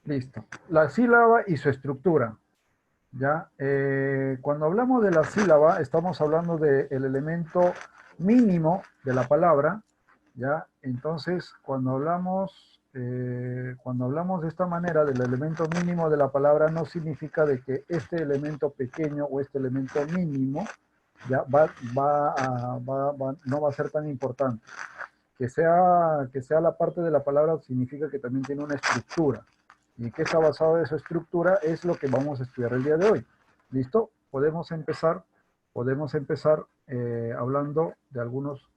Listo. La sílaba y su estructura. ¿Ya? Cuando hablamos de la sílaba, estamos hablando del elemento mínimo de la palabra, ¿ya? Entonces, cuando hablamos de esta manera del elemento mínimo de la palabra, no significa de que este elemento pequeño o este elemento mínimo ya no va a ser tan importante. Que sea la parte de la palabra significa que también tiene una estructura. ¿Y qué está basado en esa estructura? Es lo que vamos a estudiar el día de hoy. ¿Listo? Podemos empezar hablando de algunos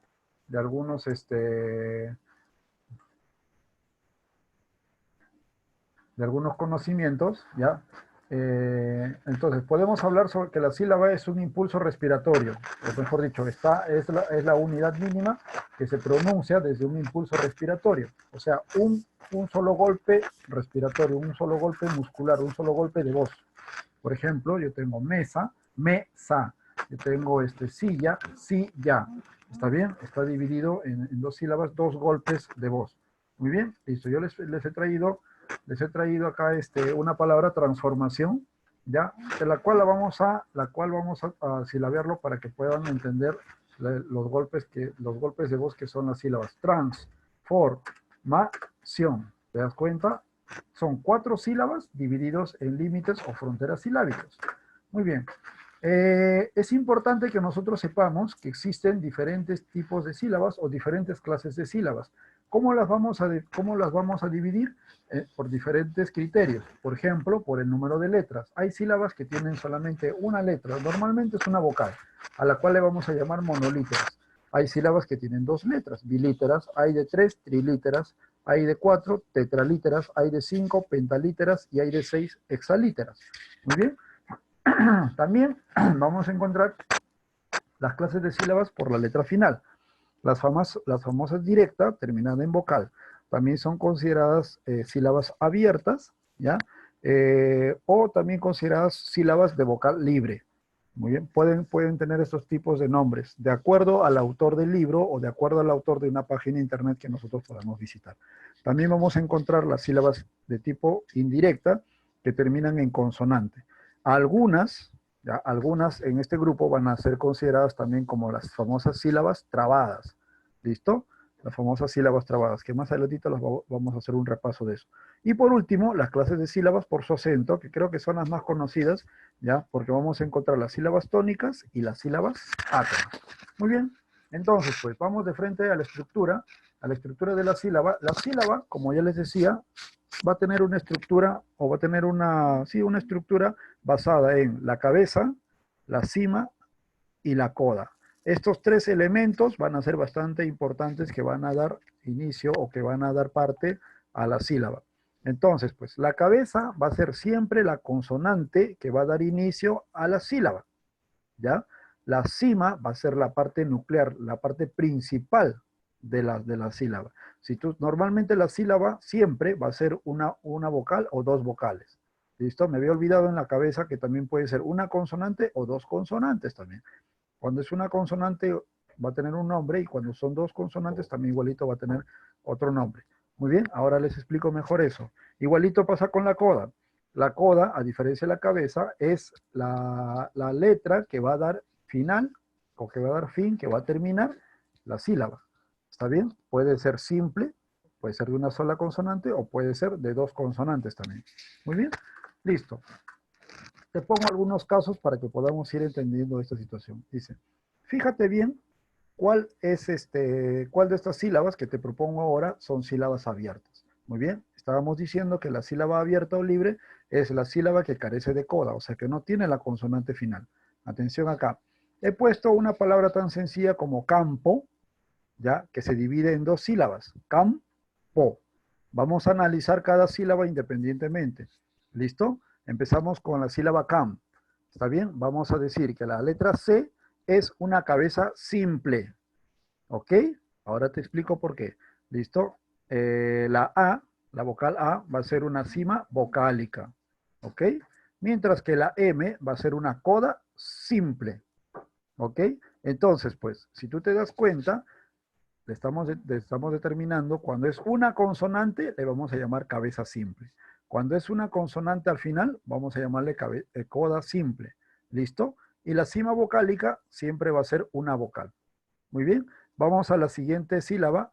conocimientos, ¿ya? Entonces, podemos hablar sobre que la sílaba es un impulso respiratorio, o mejor dicho, es la unidad mínima que se pronuncia desde un impulso respiratorio, o sea, un solo golpe respiratorio, un solo golpe muscular, un solo golpe de voz. Por ejemplo, yo tengo mesa, mesa, yo tengo silla, silla. ¿Está bien? Está dividido en dos sílabas, dos golpes de voz. Muy bien, listo. Yo les he traído acá una palabra transformación, ¿ya? De la cual vamos a silabearlo para que puedan entender los golpes de voz que son las sílabas. Transformación. ¿Te das cuenta? Son 4 sílabas divididos en límites o fronteras silábicas. Muy bien. Es importante que nosotros sepamos que existen diferentes tipos de sílabas o diferentes clases de sílabas. ¿Cómo las vamos a dividir? Por diferentes criterios. Por ejemplo, por el número de letras. Hay sílabas que tienen solamente una letra. Normalmente es una vocal, a la cual le vamos a llamar monolíteras. Hay sílabas que tienen 2 letras, bilíteras. Hay de 3, trilíteras. Hay de 4, tetralíteras. Hay de 5, pentalíteras. Y hay de 6, hexalíteras. Muy bien. También vamos a encontrar las clases de sílabas por la letra final. Las famosas directas, terminadas en vocal, también son consideradas sílabas abiertas, ¿ya? O también consideradas sílabas de vocal libre. Muy bien, pueden tener estos tipos de nombres, de acuerdo al autor del libro o de acuerdo al autor de una página de internet que nosotros podamos visitar. También vamos a encontrar las sílabas de tipo indirecta que terminan en consonante. Algunas, ¿ya? Algunas en este grupo van a ser consideradas también como las famosas sílabas trabadas. ¿Listo? Las famosas sílabas trabadas, que más adelantito vamos a hacer un repaso de eso. Y por último, las clases de sílabas por su acento, que creo que son las más conocidas, ¿ya? Porque vamos a encontrar las sílabas tónicas y las sílabas átonas. Muy bien, entonces, pues vamos de frente a la estructura de la sílaba. La sílaba, como ya les decía, va a tener una estructura, o va a tener una estructura basada en la cabeza, la cima y la coda. Estos 3 elementos van a ser bastante importantes que van a dar inicio o que van a dar parte a la sílaba. Entonces, pues la cabeza va a ser siempre la consonante que va a dar inicio a la sílaba, ¿ya? La cima va a ser la parte nuclear, la parte principal de la sílaba. Normalmente la sílaba siempre va a ser una vocal o 2 vocales. ¿Listo? Me había olvidado en la cabeza que también puede ser una consonante o 2 consonantes también. Cuando es una consonante va a tener un nombre y cuando son 2 consonantes también igualito va a tener otro nombre. Muy bien, ahora les explico mejor eso. Igualito pasa con la coda. La coda, a diferencia de la cabeza, es la letra que va a dar final o que va a dar fin, que va a terminar la sílaba. ¿Está bien? Puede ser simple, puede ser de una sola consonante o puede ser de 2 consonantes también. Muy bien, listo. Te pongo algunos casos para que podamos ir entendiendo esta situación. Dice, fíjate bien cuál de estas sílabas que te propongo ahora son sílabas abiertas. Muy bien, estábamos diciendo que la sílaba abierta o libre es la sílaba que carece de coda, o sea que no tiene la consonante final. Atención acá. He puesto una palabra tan sencilla como campo, ya, que se divide en 2 sílabas. Campo. Vamos a analizar cada sílaba independientemente. ¿Listo? Empezamos con la sílaba cam. ¿Está bien? Vamos a decir que la letra C es una cabeza simple. ¿Ok? Ahora te explico por qué. ¿Listo? La A, la vocal A, va a ser una cima vocálica. ¿Ok? Mientras que la M va a ser una coda simple. ¿Ok? Entonces, pues, si tú te das cuenta, le estamos determinando cuando es una consonante, le vamos a llamar cabeza simple. Cuando es una consonante al final, vamos a llamarle coda simple. ¿Listo? Y la cima vocálica siempre va a ser una vocal. Muy bien. Vamos a la siguiente sílaba.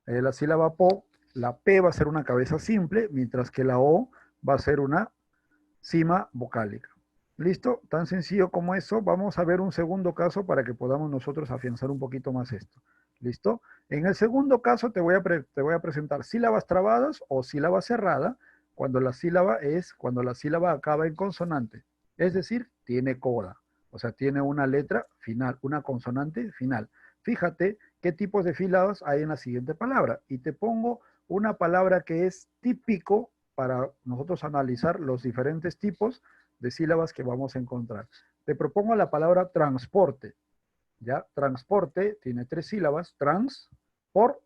La sílaba po, la P va a ser una cabeza simple, mientras que la O va a ser una cima vocálica. ¿Listo? Tan sencillo como eso. Vamos a ver un segundo caso para que podamos nosotros afianzar un poquito más esto. ¿Listo? En el segundo caso te voy a presentar sílabas trabadas o sílaba cerrada cuando la sílaba acaba en consonante. Es decir, tiene coda. O sea, tiene una letra final, una consonante final. Fíjate qué tipos de sílabas hay en la siguiente palabra. Y te pongo una palabra que es típico para nosotros analizar los diferentes tipos de sílabas que vamos a encontrar. Te propongo la palabra transporte. ¿Ya? Transporte tiene 3 sílabas. Trans, por,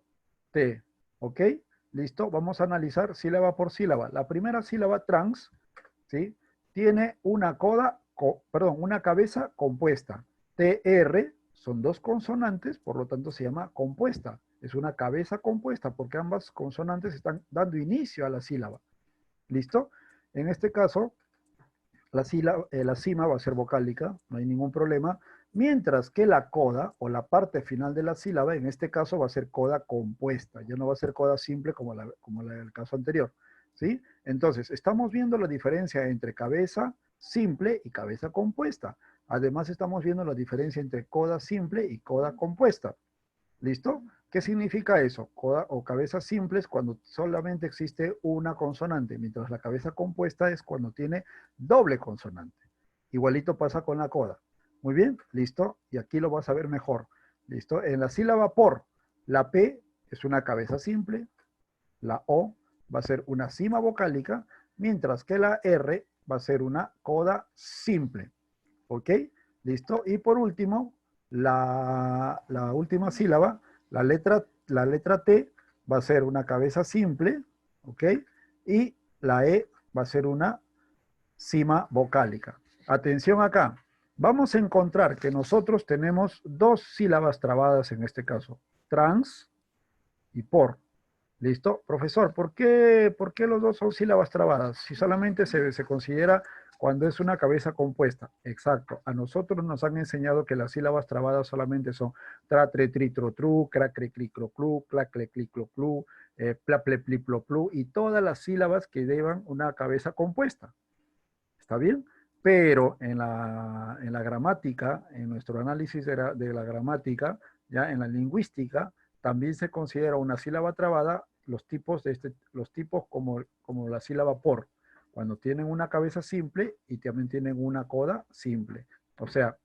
te. ¿Ok? ¿Listo? Vamos a analizar sílaba por sílaba. La primera sílaba, trans, ¿sí? Tiene una una cabeza compuesta. TR son 2 consonantes, por lo tanto se llama compuesta. Es una cabeza compuesta porque ambas consonantes están dando inicio a la sílaba. ¿Listo? En este caso, la cima va a ser vocálica, no hay ningún problema, mientras que la coda o la parte final de la sílaba, en este caso va a ser coda compuesta, ya no va a ser coda simple como la del caso anterior, ¿sí? Entonces, estamos viendo la diferencia entre cabeza simple y cabeza compuesta. Además, estamos viendo la diferencia entre coda simple y coda compuesta. ¿Listo? ¿Qué significa eso? Coda o cabezas simples cuando solamente existe una consonante, mientras la cabeza compuesta es cuando tiene doble consonante. Igualito pasa con la coda. Muy bien, listo. Y aquí lo vas a ver mejor. ¿Listo? En la sílaba por, la P es una cabeza simple, la O va a ser una cima vocálica, mientras que la R va a ser una coda simple. ¿Ok? ¿Listo? Y por último, la última sílaba, la letra T va a ser una cabeza simple, ¿ok? Y la E va a ser una cima vocálica. Atención acá. Vamos a encontrar que nosotros tenemos 2 sílabas trabadas en este caso. Trans y por. ¿Listo? Profesor, ¿por qué los dos son sílabas trabadas? Si solamente se considera cuando es una cabeza compuesta. Exacto. A nosotros nos han enseñado que las sílabas trabadas solamente son tra, tre, tri, tro, tru, cra, cre, cli, clo, clu, cla, cle, cli, clo, clu, pla, ple, pli, plo, plu, y todas las sílabas que llevan una cabeza compuesta. ¿Está bien? Pero en la gramática, en nuestro análisis de la gramática, ya en la lingüística, también se considera una sílaba trabada los tipos como la sílaba por, cuando tienen una cabeza simple y también tienen una coda simple. O sea,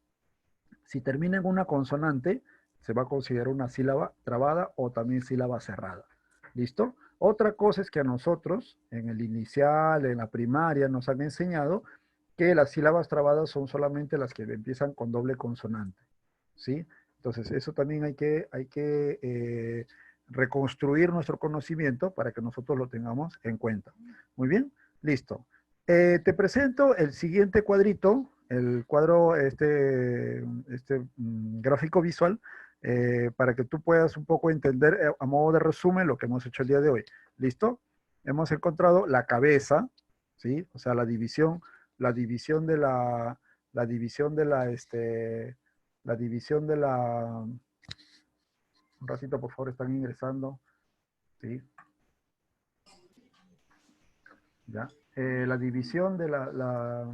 si termina en una consonante, se va a considerar una sílaba trabada o también sílaba cerrada. ¿Listo? Otra cosa es que a nosotros, en el inicial, en la primaria, nos han enseñado que las sílabas trabadas son solamente las que empiezan con doble consonante. ¿Sí? Entonces, eso también hay que reconstruir nuestro conocimiento para que nosotros lo tengamos en cuenta. Muy bien, listo. Te presento el siguiente cuadrito, el cuadro, gráfico visual, para que tú puedas un poco entender a modo de resumen lo que hemos hecho el día de hoy. ¿Listo? Hemos encontrado la cabeza, ¿sí? O sea, la división de un ratito, por favor, están ingresando, ¿sí? ¿Ya? La división de la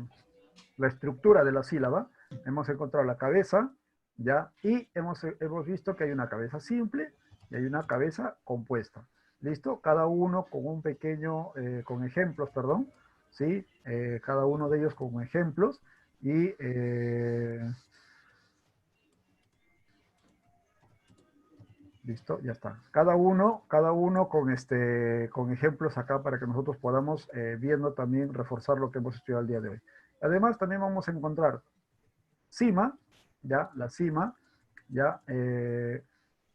estructura de la sílaba, hemos encontrado la cabeza, ¿ya? Y hemos visto que hay una cabeza simple y hay una cabeza compuesta. ¿Listo? Cada uno con un pequeño, con ejemplos, perdón, ¿sí? Cada uno de ellos con ejemplos y... listo, ya está. Cada uno con ejemplos acá para que nosotros podamos viendo también reforzar lo que hemos estudiado el día de hoy. Además, también vamos a encontrar cima, ya, la cima, ya,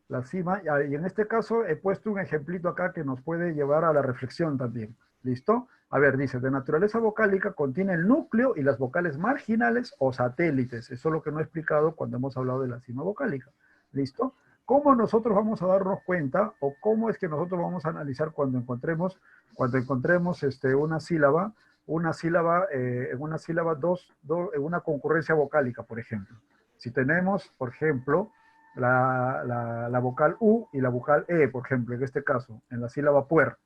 la cima, y en este caso he puesto un ejemplito acá que nos puede llevar a la reflexión también. ¿Listo? A ver, dice, de naturaleza vocálica contiene el núcleo y las vocales marginales o satélites. Eso es lo que no he explicado cuando hemos hablado de la cima vocálica. ¿Listo? ¿Cómo nosotros vamos a darnos cuenta o cómo es que nosotros vamos a analizar cuando encontremos una sílaba, en una sílaba en una concurrencia vocálica, por ejemplo? Si tenemos, por ejemplo, la vocal U y la vocal E, por ejemplo, en este caso, en la sílaba puer,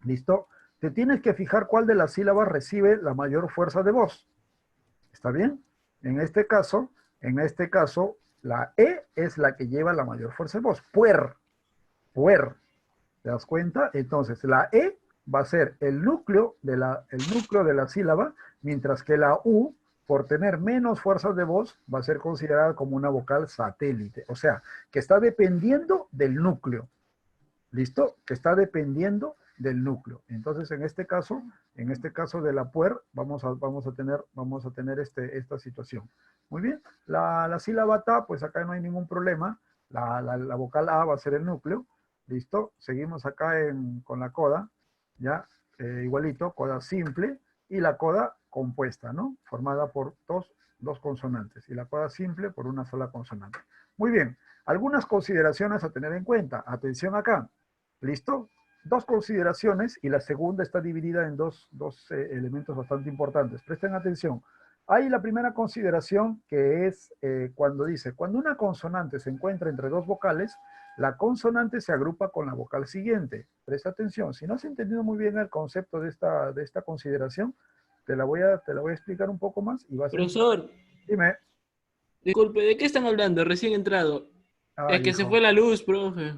¿listo? Te tienes que fijar cuál de las sílabas recibe la mayor fuerza de voz. ¿Está bien? En este caso, la E es la que lleva la mayor fuerza de voz. Puer, puer. ¿Te das cuenta? Entonces, la E va a ser el núcleo de la sílaba, mientras que la U, por tener menos fuerzas de voz, va a ser considerada como una vocal satélite. O sea, que está dependiendo del núcleo. ¿Listo? Que está dependiendo del núcleo. Entonces, en este caso de la puer, vamos a tener esta situación. Muy bien. La sílaba ta, pues acá no hay ningún problema. La vocal A va a ser el núcleo. ¿Listo? Seguimos acá con la coda, ¿ya? Igualito, coda simple y la coda compuesta, ¿no? Formada por dos consonantes y la coda simple por una sola consonante. Muy bien. Algunas consideraciones a tener en cuenta. Atención acá. ¿Listo? Dos consideraciones y la segunda está dividida en dos elementos bastante importantes. Presten atención. Hay la primera consideración que es cuando dice, cuando una consonante se encuentra entre dos vocales, la consonante se agrupa con la vocal siguiente. Presta atención. Si no has entendido muy bien el concepto de esta consideración, te la voy a explicar un poco más y vas a entender. Profesor, Dime. disculpe, ¿de qué están hablando? Recién entrado. Es Ay, que se hijo. fue la luz, profe.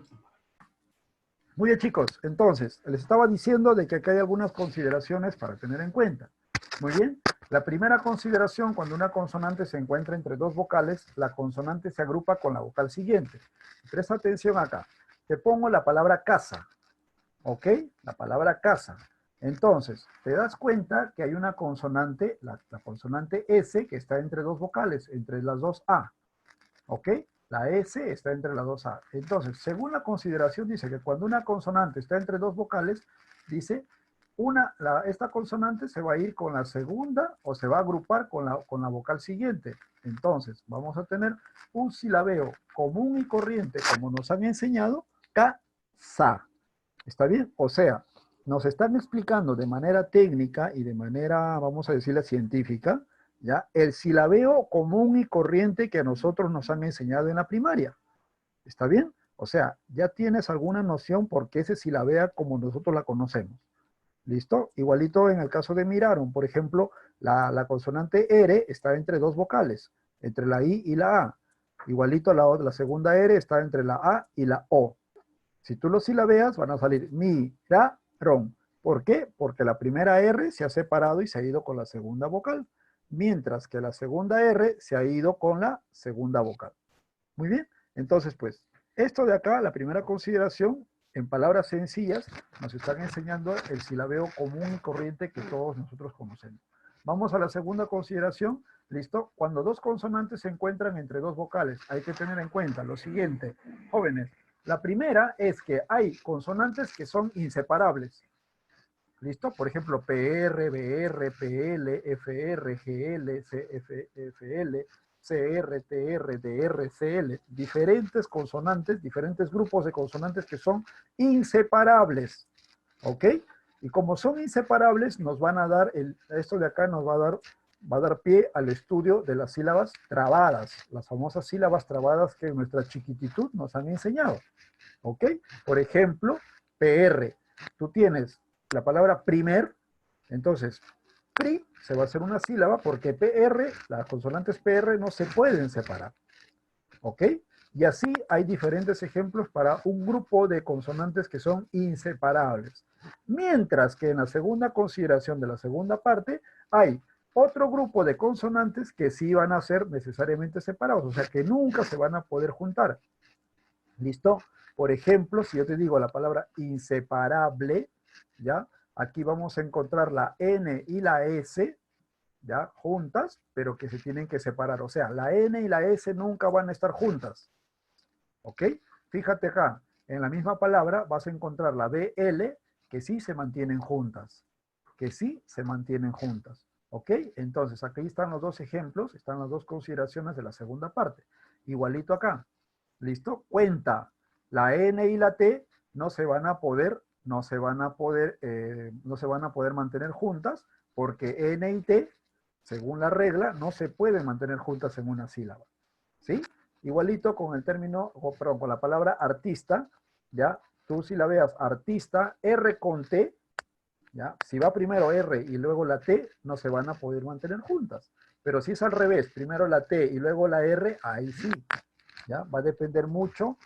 Muy bien, chicos. Entonces, les estaba diciendo de que acá hay algunas consideraciones para tener en cuenta. Muy bien. La primera consideración, cuando una consonante se encuentra entre dos vocales, la consonante se agrupa con la vocal siguiente. Presta atención acá. Te pongo la palabra casa. ¿Ok? La palabra casa. Entonces, te das cuenta que hay una consonante, la consonante S, que está entre dos vocales, entre las dos A. ¿Ok? La S está entre las dos A. Entonces, según la consideración, dice que cuando una consonante está entre dos vocales, dice, esta consonante se va a ir con la segunda o se va a agrupar con la vocal siguiente. Entonces, vamos a tener un silabeo común y corriente, como nos han enseñado, casa. ¿Está bien? O sea, nos están explicando de manera técnica y de manera, vamos a decirla, científica, ¿ya? El silabeo común y corriente que a nosotros nos han enseñado en la primaria. ¿Está bien? O sea, ya tienes alguna noción por qué se silabea como nosotros la conocemos. ¿Listo? Igualito en el caso de miraron, por ejemplo, la consonante R está entre dos vocales, entre la I y la A. Igualito la segunda R está entre la A y la O. Si tú lo silabeas, van a salir miraron. ¿Por qué? Porque la primera R se ha separado y se ha ido con la segunda vocal, mientras que la segunda R se ha ido con la segunda vocal. Muy bien, entonces pues, esto de acá, la primera consideración, en palabras sencillas, nos están enseñando el silabeo común y corriente que todos nosotros conocemos. Vamos a la segunda consideración, ¿listo? Cuando dos consonantes se encuentran entre dos vocales, hay que tener en cuenta lo siguiente, jóvenes. La primera es que hay consonantes que son inseparables. ¿Listo? Por ejemplo, PR, BR, PL, FR, GL, CFL, CR, TR, DR, CL. Diferentes consonantes, diferentes grupos de consonantes que son inseparables. ¿Ok? Y como son inseparables, nos van a dar, esto de acá nos va a dar pie al estudio de las sílabas trabadas, las famosas sílabas trabadas que en nuestra chiquititud nos han enseñado. ¿Ok? Por ejemplo, PR. Tú tienes la palabra primer, entonces, pri se va a hacer una sílaba porque PR, las consonantes PR no se pueden separar. ¿Ok? Y así hay diferentes ejemplos para un grupo de consonantes que son inseparables. Mientras que en la segunda consideración de la segunda parte hay otro grupo de consonantes que sí van a ser necesariamente separados, o sea que nunca se van a poder juntar. ¿Listo? Por ejemplo, si yo te digo la palabra inseparable, ¿ya? Aquí vamos a encontrar la N y la S, ¿ya? Juntas, pero que se tienen que separar. O sea, la N y la S nunca van a estar juntas. ¿Ok? Fíjate acá, en la misma palabra vas a encontrar la BL, que sí se mantienen juntas. Que sí se mantienen juntas. ¿Ok? Entonces, aquí están los dos ejemplos, están las dos consideraciones de la segunda parte. Igualito acá. ¿Listo? Cuenta. La N y la T no se van a poder mantener juntas porque N y T, según la regla, no se pueden mantener juntas en una sílaba. ¿Sí? Igualito con el término, perdón, con la palabra artista, ¿ya? Tú si la veas artista, R con T, ¿ya? Si va primero R y luego la T, no se van a poder mantener juntas. Pero si es al revés, primero la T y luego la R, ahí sí. ¿Ya? Va a depender mucho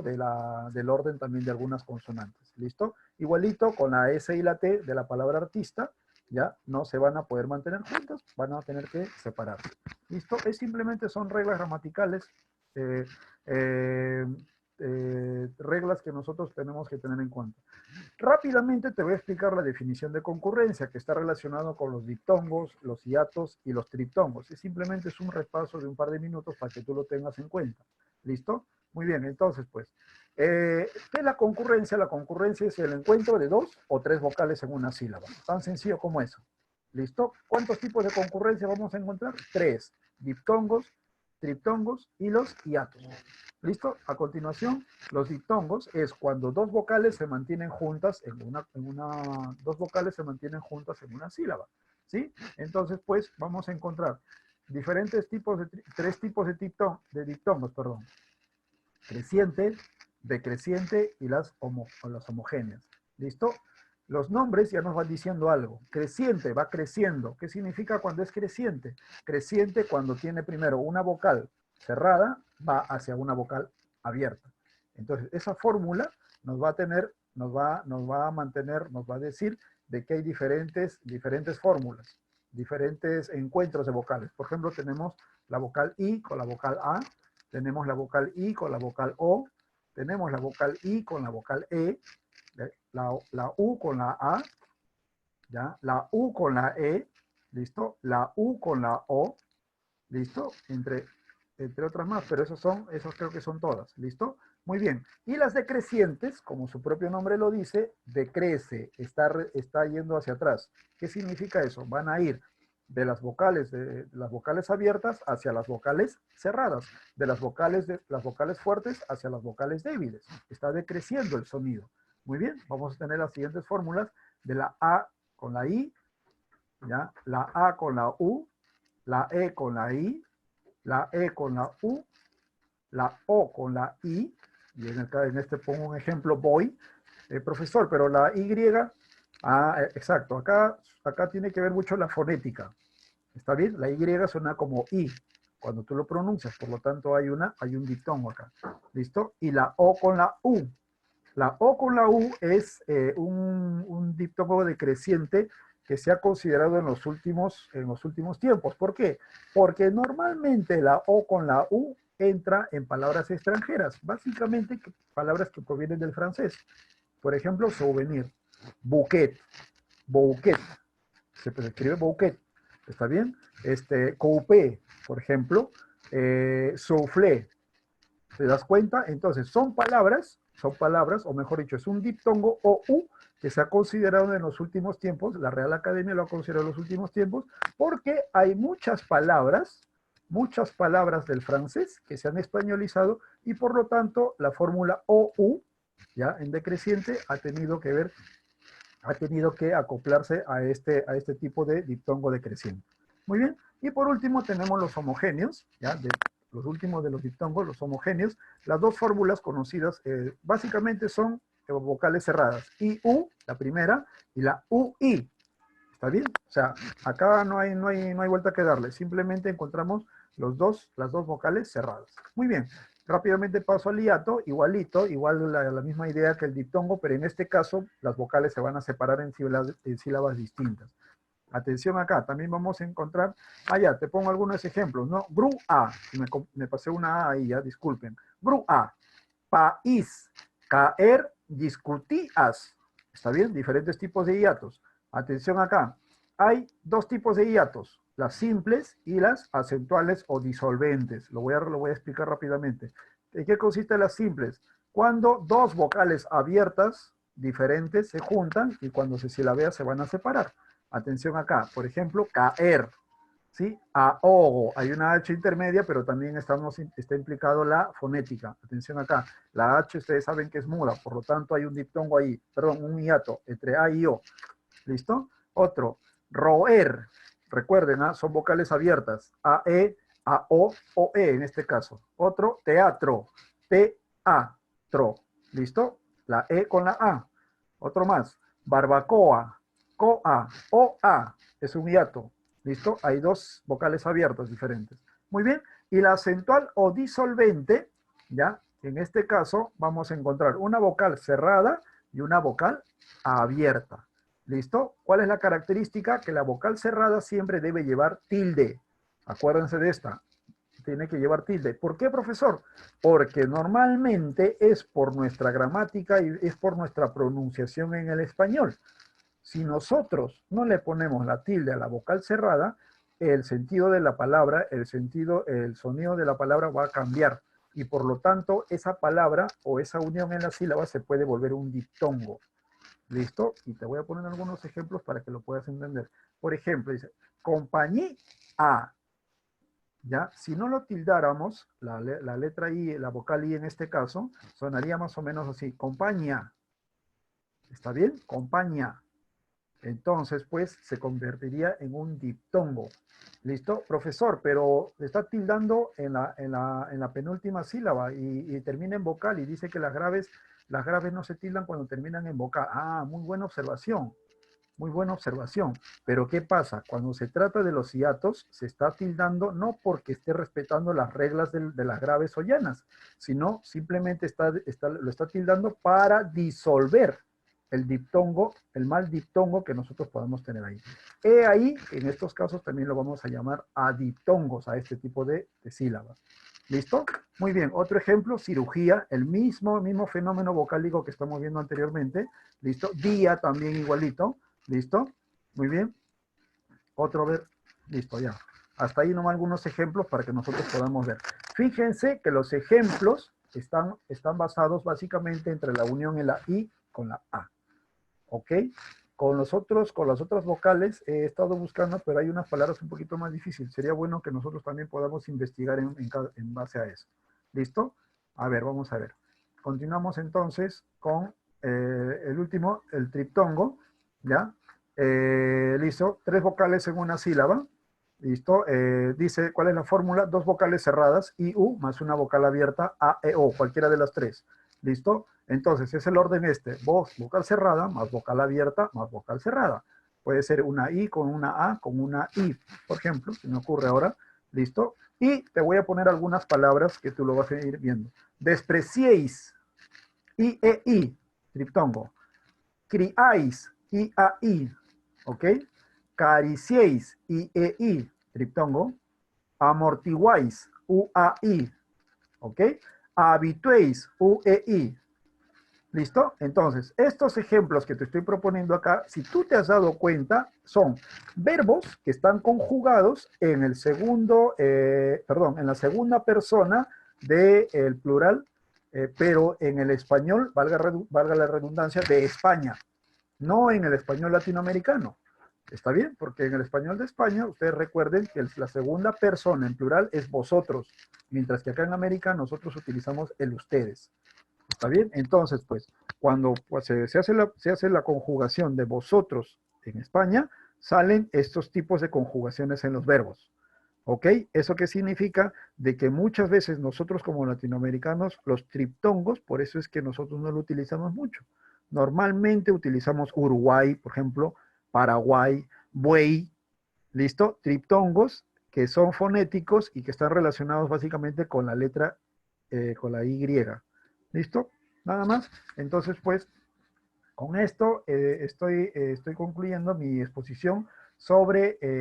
del orden también de algunas consonantes. ¿Listo? Igualito con la S y la T de la palabra artista, ¿ya? No se van a poder mantener juntas, van a tener que separarse. ¿Listo? Simplemente son reglas gramaticales, eh, eh, reglas que nosotros tenemos que tener en cuenta. Rápidamente te voy a explicar la definición de concurrencia, que está relacionado con los diptongos, los hiatos y los triptongos. Simplemente es un repaso de un par de minutos para que tú lo tengas en cuenta. ¿Listo? Muy bien, entonces pues, ¿qué es la concurrencia? La concurrencia es el encuentro de 2 o 3 vocales en una sílaba. Tan sencillo como eso. ¿Listo? ¿Cuántos tipos de concurrencia vamos a encontrar? 3. Diptongos, triptongos y los hiatos. ¿Listo? A continuación, los diptongos es cuando dos vocales se mantienen juntas dos vocales se mantienen juntas en una sílaba. ¿Sí? Entonces, pues, vamos a encontrar tres tipos de diptongos, perdón. Creciente, decreciente y las homogéneas. ¿Listo? Los nombres ya nos van diciendo algo. Creciente, va creciendo. ¿Qué significa cuando es creciente? Creciente cuando tiene primero una vocal cerrada, va hacia una vocal abierta. Entonces, esa fórmula nos va a decir de que hay diferentes fórmulas, diferentes encuentros de vocales. Por ejemplo, tenemos la vocal I con la vocal A, tenemos la vocal I con la vocal O, tenemos la vocal I con la vocal E, la U con la A, ¿ya? La U con la E, ¿listo? La U con la O, ¿listo? Entre otras más, pero esos creo que son todas, ¿listo? Muy bien. Y las decrecientes, como su propio nombre lo dice, decrece, está yendo hacia atrás. ¿Qué significa eso? Van a ir de las vocales abiertas hacia las vocales cerradas, de las vocales fuertes hacia las vocales débiles. Está decreciendo el sonido. Muy bien, vamos a tener las siguientes fórmulas de la A con la I, ¿ya? La A con la U, la E con la I, la E con la U, la O con la I, y en este pongo un ejemplo, voy, profesor, pero la Y, exacto, acá tiene que ver mucho la fonética, ¿está bien? La Y suena como I, cuando tú lo pronuncias, por lo tanto hay un diptongo acá, ¿listo? Y la O con la U, la O con la U es un diptongo decreciente que se ha considerado en los últimos tiempos. ¿Por qué? Porque normalmente la O con la U entra en palabras extranjeras, básicamente palabras que provienen del francés. Por ejemplo, souvenir, bouquet, bouquet, se escribe bouquet, ¿está bien? Coupé, por ejemplo, soufflé, ¿te das cuenta? Entonces, son palabras, o mejor dicho, es un diptongo o U que se ha considerado en los últimos tiempos, la Real Academia lo ha considerado en los últimos tiempos, porque hay muchas palabras del francés que se han españolizado y por lo tanto la fórmula OU, ya en decreciente, ha tenido que acoplarse a este tipo de diptongo decreciente. Muy bien, y por último tenemos los homogéneos, ya los últimos de los diptongos, los homogéneos. Las dos fórmulas conocidas básicamente son vocales cerradas. I-U, la primera, y la U-I. ¿Está bien? O sea, acá no hay vuelta que darle. Simplemente encontramos las dos vocales cerradas. Muy bien. Rápidamente paso al hiato, igual la misma idea que el diptongo, pero en este caso las vocales se van a separar en sílabas distintas. Atención acá, también vamos a encontrar, ya, te pongo algunos ejemplos, ¿no? Grúa, me pasé una A ahí, ya, disculpen. Grúa, país, caer, discutías. ¿Está bien? Diferentes tipos de hiatos. Atención acá, hay dos tipos de hiatos, las simples y las acentuales o disolventes. Lo voy a explicar rápidamente. ¿En qué consisten las simples? Cuando dos vocales abiertas diferentes se juntan y cuando se silabea se van a separar. Atención acá, por ejemplo, caer. ¿sí? Ahogo, hay una H intermedia, pero también está implicado la fonética. Atención acá, la H ustedes saben que es muda, por lo tanto hay un diptongo ahí, perdón, un hiato entre A y O. ¿Listo? Otro, roer. Recuerden, ¿ah? Son vocales abiertas. A, E, A, O, E en este caso. Otro, teatro. T-A-tro. ¿Listo? La E con la A. Otro más. Barbacoa. Co-A. O-A. Es un hiato. ¿Listo? Hay dos vocales abiertas diferentes. Muy bien. Y la acentual o disolvente, ¿ya? En este caso vamos a encontrar una vocal cerrada y una vocal abierta. ¿Listo? ¿Cuál es la característica? Que la vocal cerrada siempre debe llevar tilde. Acuérdense de esta. Tiene que llevar tilde. ¿Por qué, profesor? Porque normalmente es por nuestra gramática y es por nuestra pronunciación en el español. Si nosotros no le ponemos la tilde a la vocal cerrada, el sentido de la palabra, el sonido de la palabra va a cambiar. Y por lo tanto, esa palabra o esa unión en la sílaba se puede volver un diptongo. ¿Listo? Y te voy a poner algunos ejemplos para que lo puedas entender. Por ejemplo, dice, compañía A. ¿Ya? Si no lo tildáramos, la letra I, la vocal I en este caso, sonaría más o menos así, compañía. ¿Está bien? Compañía. Entonces, pues, se convertiría en un diptongo. ¿Listo? Profesor, pero está tildando en la penúltima sílaba y termina en vocal y dice que las graves no se tildan cuando terminan en vocal. Ah, muy buena observación. Muy buena observación. Pero ¿qué pasa? Cuando se trata de los hiatos, se está tildando no porque esté respetando las reglas de las graves o llanas, sino simplemente lo está tildando para disolver el diptongo, el mal diptongo que nosotros podemos tener ahí. He ahí, en estos casos también lo vamos a llamar adiptongos a este tipo de sílabas. ¿Listo? Muy bien. Otro ejemplo, cirugía, el mismo fenómeno vocálico que estamos viendo anteriormente. ¿Listo? Día también igualito. ¿Listo? Muy bien. Otro, a ver. Listo, ya. Hasta ahí nomás algunos ejemplos para que nosotros podamos ver. Fíjense que los ejemplos están basados básicamente entre la unión en la I con la A. ¿Ok? Con las otras vocales he estado buscando, pero hay unas palabras un poquito más difíciles. Sería bueno que nosotros también podamos investigar en base a eso. ¿Listo? A ver, vamos a ver. Continuamos entonces con el último, el triptongo. ¿Ya? Listo. 3 vocales en una sílaba. ¿Listo? Dice, ¿cuál es la fórmula? 2 vocales cerradas, I, U, más una vocal abierta, A, E, O, cualquiera de las 3. ¿Listo? Entonces, es el orden este, vocal cerrada, más vocal abierta, más vocal cerrada. Puede ser una I con una A, con una I, por ejemplo, se me ocurre ahora. ¿Listo? Y te voy a poner algunas palabras que tú lo vas a ir viendo. Despreciéis, I, E, I, triptongo. Criáis, I, A, I, ¿ok? Cariciéis, I, E, I, triptongo. Amortiguáis, U, A, I, ¿ok? Habituéis, U, E, I. ¿Listo? Entonces, estos ejemplos que te estoy proponiendo acá, si tú te has dado cuenta, son verbos que están conjugados en el segundo, en la segunda persona del plural, pero en el español, valga la redundancia, de España, no en el español latinoamericano. ¿Está bien? Porque en el español de España, ustedes recuerden que la segunda persona en plural es vosotros, mientras que acá en América nosotros utilizamos el ustedes. ¿Está bien? Entonces, pues, cuando se hace la conjugación de vosotros en España, salen estos tipos de conjugaciones en los verbos. ¿Ok? ¿Eso qué significa? De que muchas veces nosotros como latinoamericanos, los triptongos, por eso es que nosotros no lo utilizamos mucho. Normalmente utilizamos Uruguay, por ejemplo, Paraguay, buey, ¿listo? Triptongos que son fonéticos y que están relacionados básicamente con la letra, con la Y. ¿Listo? Nada más. Entonces, pues, con esto estoy concluyendo mi exposición sobre